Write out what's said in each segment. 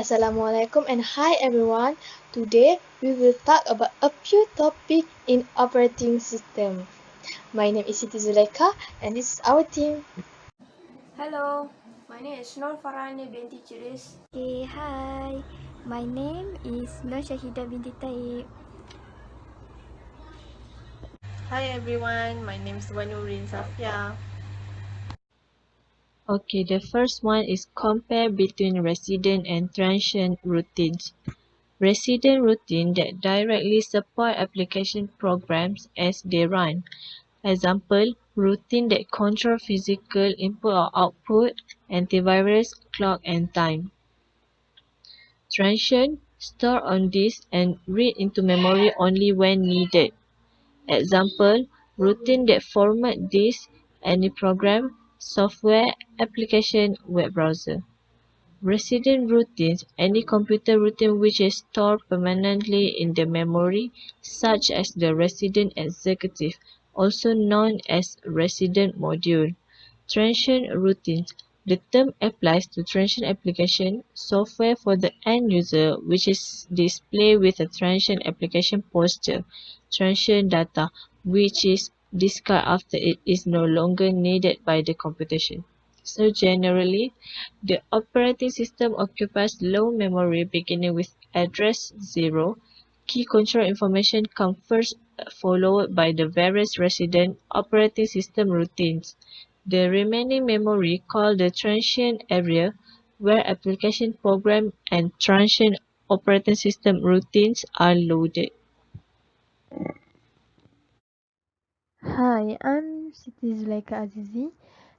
Assalamualaikum and hi everyone. Today we will talk about a few topics in operating system. My name is Siti Zulaika and this is our team. Hello, my name is Nur Farhani binti Ciris. Okay, hi. My name is Nur Shahida binti Taib. Hi everyone, my name is Wanurin Safia. Okay, the first one is compare between resident and transient routines. Resident routine that directly support application programs as they run. Example, routine that control physical input or output, antivirus, clock and time. Transient, store on disk and read into memory only when needed. Example, routine that format disk, any program, software, application, web browser. Resident routines, any computer routine which is stored permanently in the memory, such as the resident executive, also known as resident module. Transient routines, the term applies to transient application software for the end user which is displayed with a transient application posture. Transient data, which is discarded after it is no longer needed by the computation. So generally, the operating system occupies low memory beginning with address 0. Key control information come first, followed by the various resident operating system routines. The remaining memory, called the transient area, where application program and transient operating system routines are loaded. Hi, I'm Siti Zulaika Azizi,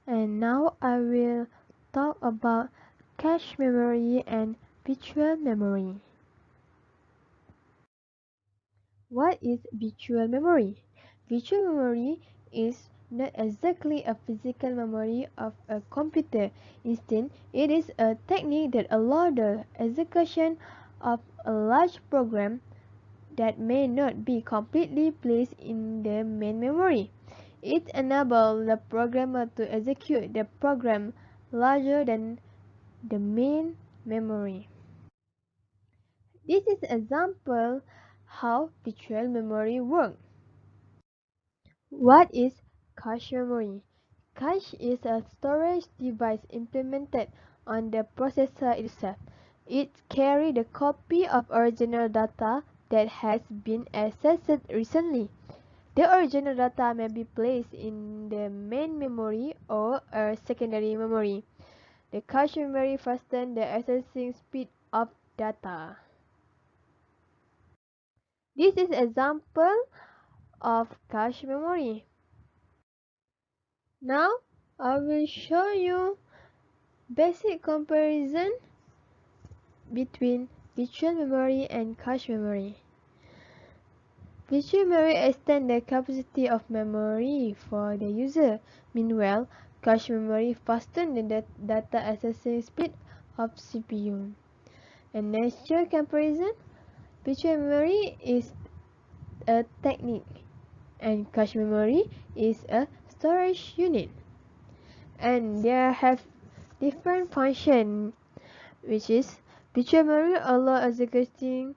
and now I will talk about cache memory and virtual memory. What is virtual memory? Virtual memory is not exactly a physical memory of a computer. Instead, it is a technique that allows the execution of a large program that may not be completely placed in the main memory. It enables the programmer to execute the program larger than the main memory. This is an example how virtual memory works. What is cache memory? Cache is a storage device implemented on the processor itself. It carries the copy of original data that has been accessed recently. The original data may be placed in the main memory or a secondary memory. The cache memory fastens the accessing speed of data. This is an example of cache memory. Now I will show you basic comparison between virtual memory and cache memory. Virtual memory extends the capacity of memory for the user. Meanwhile, cache memory fastens the data accessing speed of CPU. A natural comparison, virtual memory is a technique and cache memory is a storage unit. And they have different function, which is virtual memory allows executing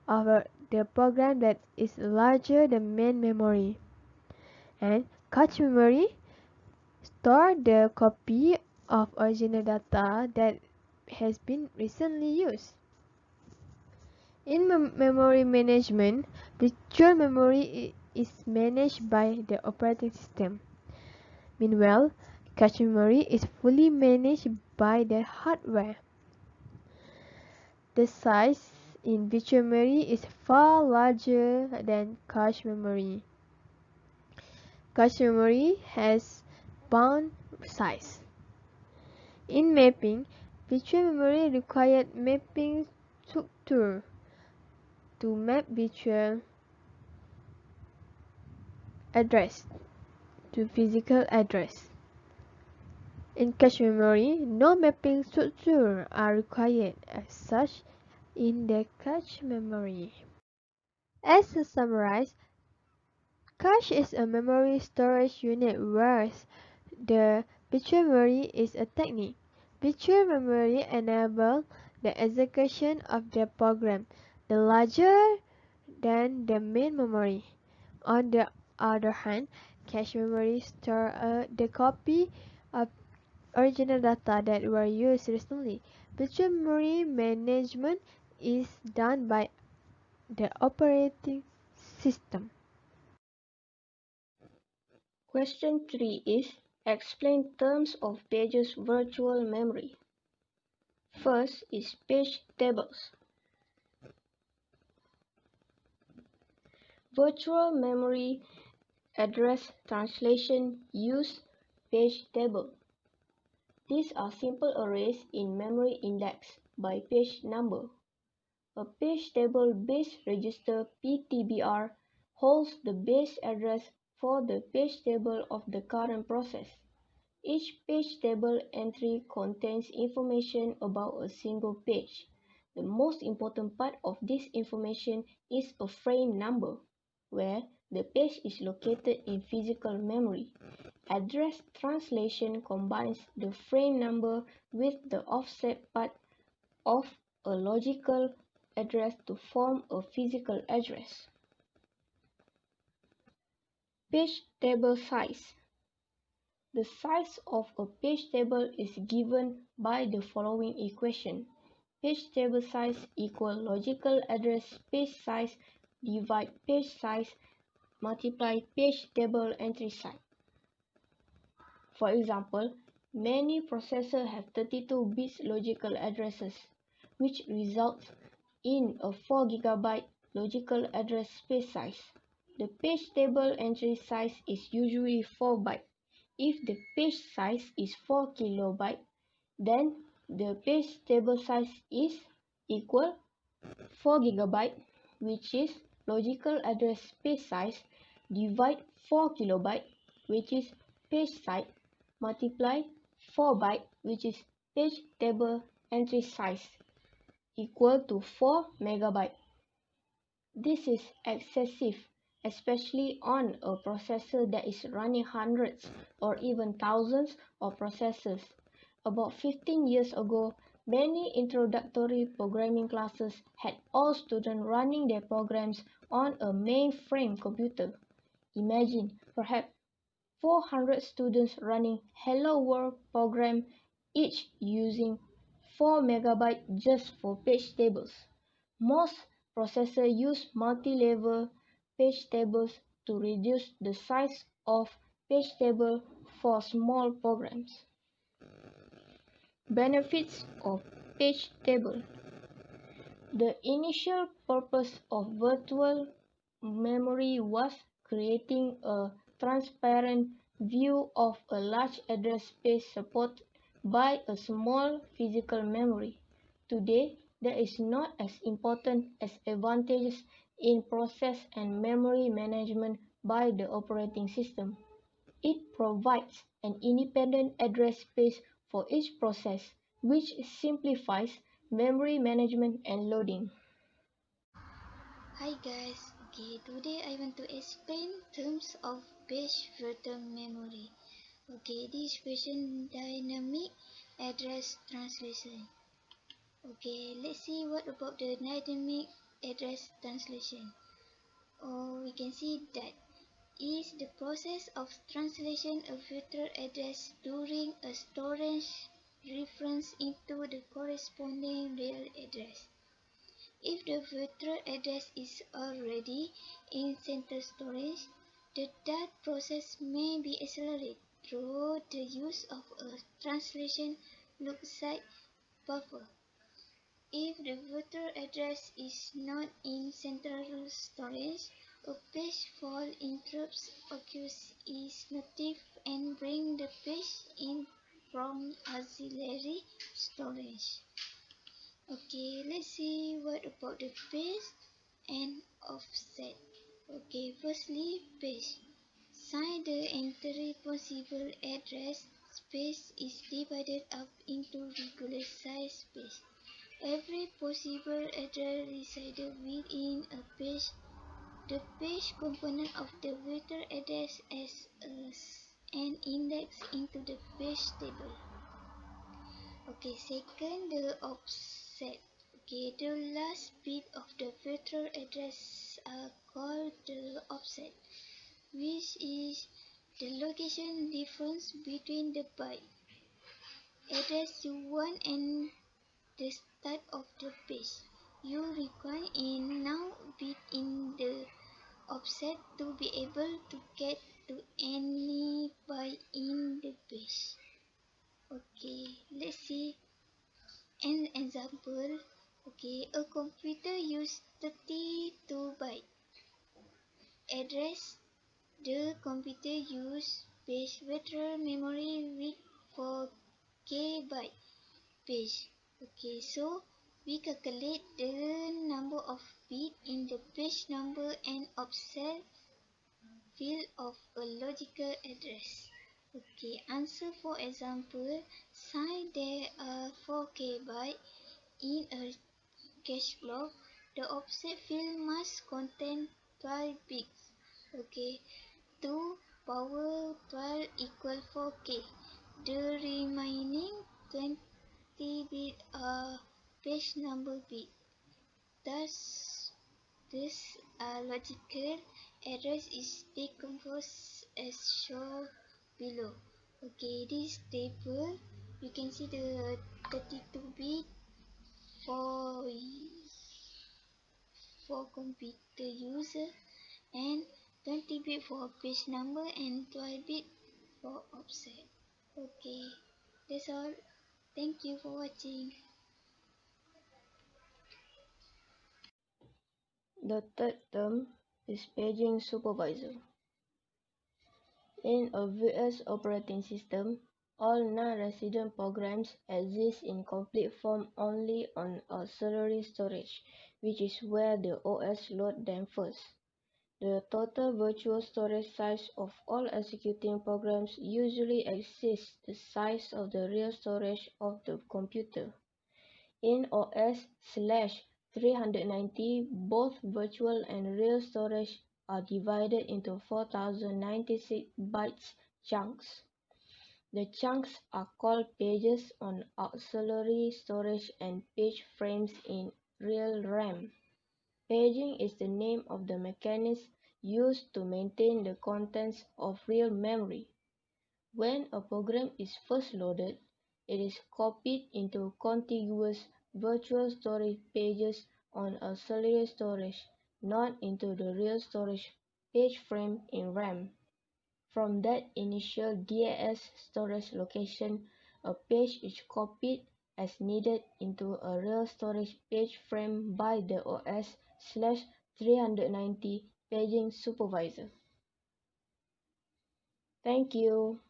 of the program that is larger than main memory, and cache memory store the copy of original data that has been recently used. In memory management, virtual memory is managed by the operating system. Meanwhile, cache memory is fully managed by the hardware. The size in virtual memory is far larger than cache memory. Cache memory has bound size. In mapping, virtual memory required mapping structure to map virtual address to physical address. In cache memory, no mapping structure are required as such in the cache memory. As a summarize, cache is a memory storage unit whereas the virtual memory is a technique. Virtual memory enables the execution of the program, the larger than the main memory. On the other hand, cache memory stores the copy of original data that were used recently. Virtual memory management is done by the operating system. Question 3 is explain terms of page's virtual memory. First is page tables. Virtual memory address translation use page table. These are simple arrays in memory indexed by page number. A page table base register (PTBR) holds the base address for the page table of the current process. Each page table entry contains information about a single page. The most important part of this information is a frame number, where the page is located in physical memory. Address translation combines the frame number with the offset part of a logical address to form a physical address. Page table size. The size of a page table is given by the following equation. Page table size equal logical address space size divide page size multiply page table entry size. For example, many processors have 32 bits logical addresses, which results in a 4 GB logical address space size. The page table entry size is usually 4 bytes. If the page size is 4 kilobytes, then the page table size is equal 4 GB, which is logical address space size, divide 4 kilobytes, which is page size, multiply 4 bytes, which is page table entry size, equal to 4 megabytes. This is excessive, especially on a processor that is running hundreds or even thousands of processes. About 15 years ago, many introductory programming classes had all students running their programs on a mainframe computer. Imagine, perhaps 400 students running Hello World program, each using 4 megabytes just for page tables. Most processors use multi-level page tables to reduce the size of page table for small programs. Benefits of page table. The initial purpose of virtual memory was creating a transparent view of a large address space supported by a small physical memory. Today, that is not as important as advantages in process and memory management by the operating system. It provides an independent address space for each process, which simplifies memory management and loading. Hi guys, today I want to explain terms of page virtual memory. This question dynamic address translation. Let's see what about the dynamic address translation. We can see that is the process of translation of virtual address during a storage reference into the corresponding real address. If the virtual address is already in central storage, that process may be accelerated through the use of a translation loop-side buffer. If the virtual address is not in central storage, a page fault interrupts occurs is notified and bring the page in from auxiliary storage. Let's see what about the page and offset. Firstly, page. Since the entire possible address space is divided up into regular size space, every possible address resided within a page. The page component of the virtual address as an index into the page table. Second, the offset. offset. Okay, the last bit of the virtual address are called the offset, which is the location difference between the byte address you want and the start of the page. You require a now bit in the offset to be able to get to any byte in the page. Okay, let's see an example. Okay, a computer uses 32 byte address. The computer uses page vector memory with 4K byte page. Okay, so we calculate the number of bits in the page number and offset field of a logical address. Okay, answer for example, since there are 4K bytes in a cache block, the offset field must contain 12 bits. Okay, 2 power 12 equal 4K. The remaining 20 bits are page number bits. Thus, this logical address is decomposed as shown below. Okay, this table you can see the 32 bit for computer user and 20 bit for page number and 12 bit for offset. Okay, that's all. Thank you for watching. The third term is paging supervisor. In a VS operating system, all non-resident programs exist in complete form only on auxiliary storage, which is where the OS loads them first. The total virtual storage size of all executing programs usually exceeds the size of the real storage of the computer. In OS/390, both virtual and real storage are divided into 4096 bytes chunks. The chunks are called pages on auxiliary storage and page frames in real RAM. Paging is the name of the mechanism used to maintain the contents of real memory. When a program is first loaded, it is copied into contiguous virtual storage pages on auxiliary storage, not into the real storage page frame in RAM. From that initial DAS storage location, a page is copied as needed into a real storage page frame by the OS/390 paging supervisor. Thank you.